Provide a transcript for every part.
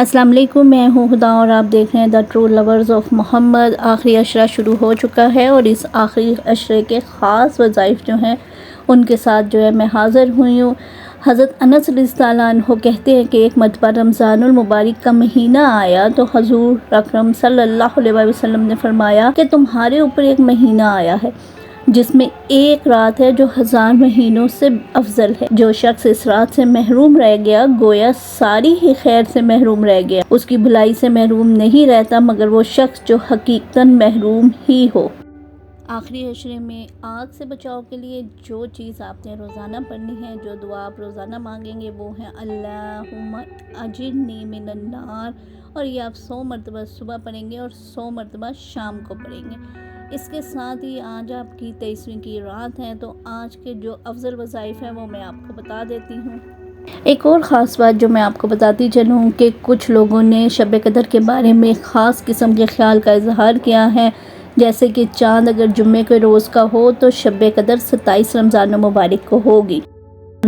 السلام علیکم، میں ہوں ہدا اور آپ دیکھ رہے ہیں دا ٹرو لورز آف محمد۔ آخری عشرہ شروع ہو چکا ہے اور اس آخری عشرے کے خاص وظائف جو ہیں ان کے ساتھ جو ہے میں حاضر ہوئی ہوں۔ حضرت انس رضی اللہ عنہ کہتے ہیں کہ ایک مرتبہ رمضان المبارک کا مہینہ آیا تو حضور اکرم صلی اللہ علیہ وسلم نے فرمایا کہ تمہارے اوپر ایک مہینہ آیا ہے جس میں ایک رات ہے جو 1000 مہینوں سے افضل ہے۔ جو شخص اس رات سے محروم رہ گیا گویا ساری ہی خیر سے محروم رہ گیا۔ اس کی بھلائی سے محروم نہیں رہتا مگر وہ شخص جو حقیقتاً محروم ہی ہو۔ آخری عشرے میں آگ سے بچاؤ کے لیے جو چیز آپ نے روزانہ پڑھنی ہے، جو دعا آپ روزانہ مانگیں گے وہ ہے اللہم اجرنی من النار، اور یہ آپ 100 مرتبہ صبح پڑھیں گے اور 100 مرتبہ شام کو پڑھیں گے۔ اس کے ساتھ ہی آج آپ کی 23ویں کی رات ہے، تو آج کے جو افضل وظائف ہیں وہ میں آپ کو بتا دیتی ہوں۔ ایک اور خاص بات جو میں آپ کو بتاتی چلوں کہ کچھ لوگوں نے شب قدر کے بارے میں خاص قسم کے خیال کا اظہار کیا ہے، جیسے کہ چاند اگر جمعے کے روز کا ہو تو شب قدر 27 رمضان المبارک کو ہوگی،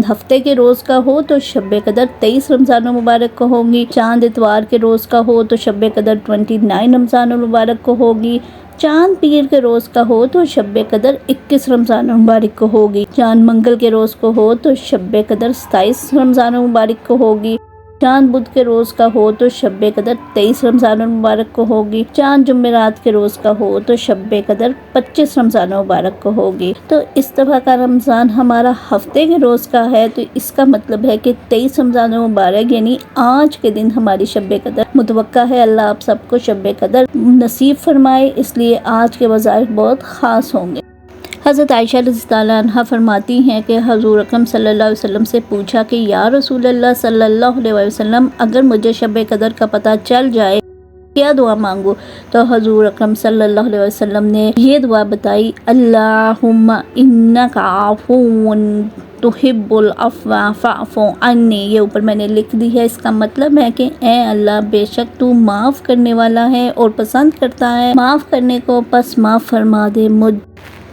ہفتے کے روز کا ہو تو شب قدر 23 رمضان المبارک کو ہوگی، چاند اتوار کے روز کا ہو تو شب قدر 29 رمضان المبارک کو ہوگی، چاند پیر کے روز کا ہو تو شب قدر 21 رمضان المبارک کو ہوگی، چاند منگل کے روز کو ہو تو شب قدر 27 رمضان المبارک کو ہوگی، چاند بدھ کے روز کا ہو تو شب قدر 23 رمضان المبارک کو ہوگی، چاند جمعرات کے روز کا ہو تو شب قدر 25 رمضان المبارک کو ہوگی۔ تو اس دفعہ کا رمضان ہمارا ہفتے کے روز کا ہے، تو اس کا مطلب ہے کہ 23 رمضان المبارک یعنی آج کے دن ہماری شب قدر متوقع ہے۔ اللہ آپ سب کو شب قدر نصیب فرمائے، اس لیے آج کے وظائف بہت خاص ہوں گے۔ حضرت عائشہ رضی اللہ عنہا فرماتی ہیں کہ حضور اکرم صلی اللہ علیہ وسلم سے پوچھا کہ یا رسول اللہ صلی اللہ علیہ وسلم، اگر مجھے شب قدر کا پتہ چل جائے کیا دعا مانگو؟ تو حضور اکرم صلی اللہ علیہ وسلم نے یہ دعا بتائی، اللہم انک عفو تحب العفو فاعف عنی۔ یہ اوپر میں نے لکھ دی ہے، اس کا مطلب ہے کہ اے اللہ، بے شک تو معاف کرنے والا ہے اور پسند کرتا ہے معاف کرنے کو، پس معاف فرما دے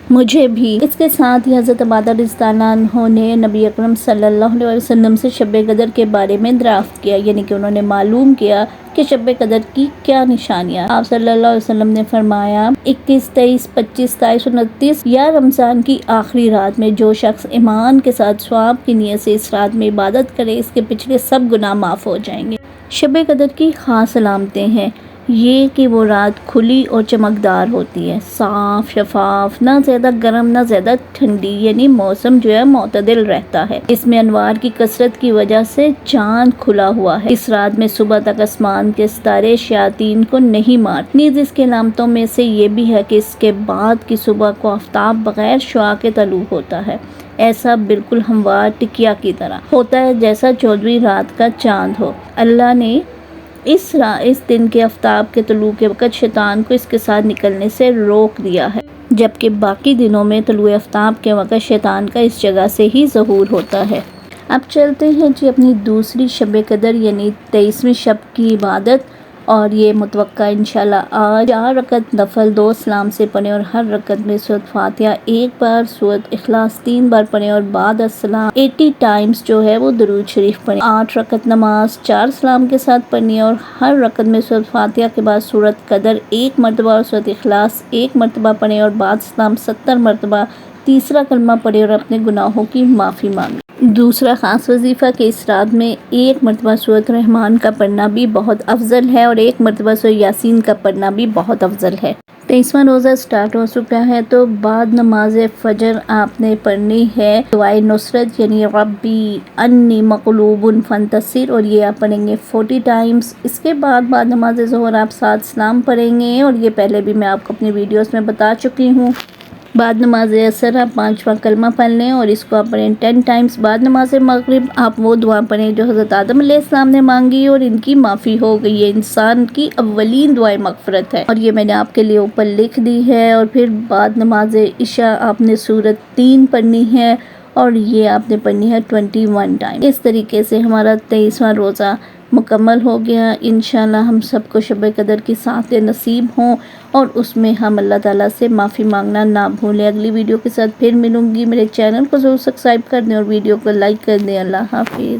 مجھے بھی۔ اس کے ساتھ ہی حضرت عبادہ رضی اللہ عنہ نے نبی اکرم صلی اللہ علیہ وسلم سے شب قدر کے بارے میں دریافت کیا، یعنی کہ انہوں نے معلوم کیا کہ شب قدر کی کیا نشانیاں۔ آپ صلی اللہ علیہ وسلم نے فرمایا 21، 23، 25، 27، 29 یا رمضان کی آخری رات میں جو شخص ایمان کے ساتھ ثواب کی نیت سے اس رات میں عبادت کرے، اس کے پچھلے سب گناہ معاف ہو جائیں گے۔ شب قدر کی خاص علامتیں ہیں یہ کہ وہ رات کھلی اور چمکدار ہوتی ہے، صاف شفاف، نہ زیادہ گرم نہ زیادہ ٹھنڈی، یعنی موسم جو ہے معتدل رہتا ہے۔ اس میں انوار کی کثرت کی وجہ سے چاند کھلا ہوا ہے۔ اس رات میں صبح تک آسمان کے ستارے شیاطین کو نہیں مارتے۔ نیز اس کے علامتوں میں سے یہ بھی ہے کہ اس کے بعد کی صبح کو آفتاب بغیر شعاع کے طلوع ہوتا ہے، ایسا بالکل ہموار ٹکیا کی طرح ہوتا ہے جیسا 14ویں رات کا چاند ہو۔ اللہ نے اس دن کے آفتاب کے طلوع کے وقت شیطان کو اس کے ساتھ نکلنے سے روک دیا ہے، جبکہ باقی دنوں میں طلوع آفتاب کے وقت شیطان کا اس جگہ سے ہی ظہور ہوتا ہے۔ اب چلتے ہیں جی اپنی دوسری شب قدر یعنی 23ویں شب کی عبادت، اور یہ متوقع انشاءاللہ آج 4 رکعت نفل 2 سلام سے پڑھیں اور ہر رکعت میں سورۃ فاتحہ 1 بار، سورۃ اخلاص 3 بار پڑھیں اور بعد السلام 80 ٹائمز جو ہے وہ درود شریف پڑھیں۔ 8 رکعت نماز 4 سلام کے ساتھ پڑھنی ہے اور ہر رکعت میں سورۃ فاتحہ کے بعد سورۃ قدر 1 مرتبہ اور سورۃ اخلاص 1 مرتبہ پڑھیں اور بعد سلام 70 مرتبہ تیسرا کلمہ پڑھیں اور اپنے گناہوں کی معافی مانگیں۔ دوسرا خاص وظیفہ کہ اس رات میں 1 مرتبہ سورۃ رحمان کا پڑھنا بھی بہت افضل ہے اور 1 مرتبہ سورۃ یاسین کا پڑھنا بھی بہت افضل ہے۔ 23واں روزہ سٹارٹ ہو چکا ہے، تو بعد نماز فجر آپ نے پڑھنی ہے دعائے نصرت یعنی ربی انی مغلوب فانتصر، اور یہ آپ پڑھیں گے 40 ٹائمز۔ اس کے بعد نماز ظہر آپ 7 سلام پڑھیں گے اور یہ پہلے بھی میں آپ کو اپنی ویڈیوز میں بتا چکی ہوں۔ بعد نماز عصر آپ 5واں کلمہ پڑھ لیں اور اس کو آپ پڑھیں 10 ٹائمز۔ بعد نماز مغرب آپ وہ دعا پڑھیں جو حضرت آدم علیہ السلام نے مانگی اور ان کی معافی ہو گئی۔ یہ انسان کی اولین دعائے مغفرت ہے اور یہ میں نے آپ کے لیے اوپر لکھ دی ہے۔ اور پھر بعد نماز عشاء آپ نے سورۃ 3 پڑھنی ہے اور یہ آپ نے پڑھنی ہے 21 ٹائم۔ اس طریقے سے ہمارا 23واں روزہ مکمل ہو گیا۔ انشاءاللہ ہم سب کو شب قدر کی ساتھ نصیب ہوں اور اس میں ہم اللہ تعالیٰ سے معافی مانگنا نہ بھولیں۔ اگلی ویڈیو کے ساتھ پھر ملوں گی، میرے چینل کو ضرور سبسکرائب کر دیں اور ویڈیو کو لائک کر دیں۔ اللہ حافظ۔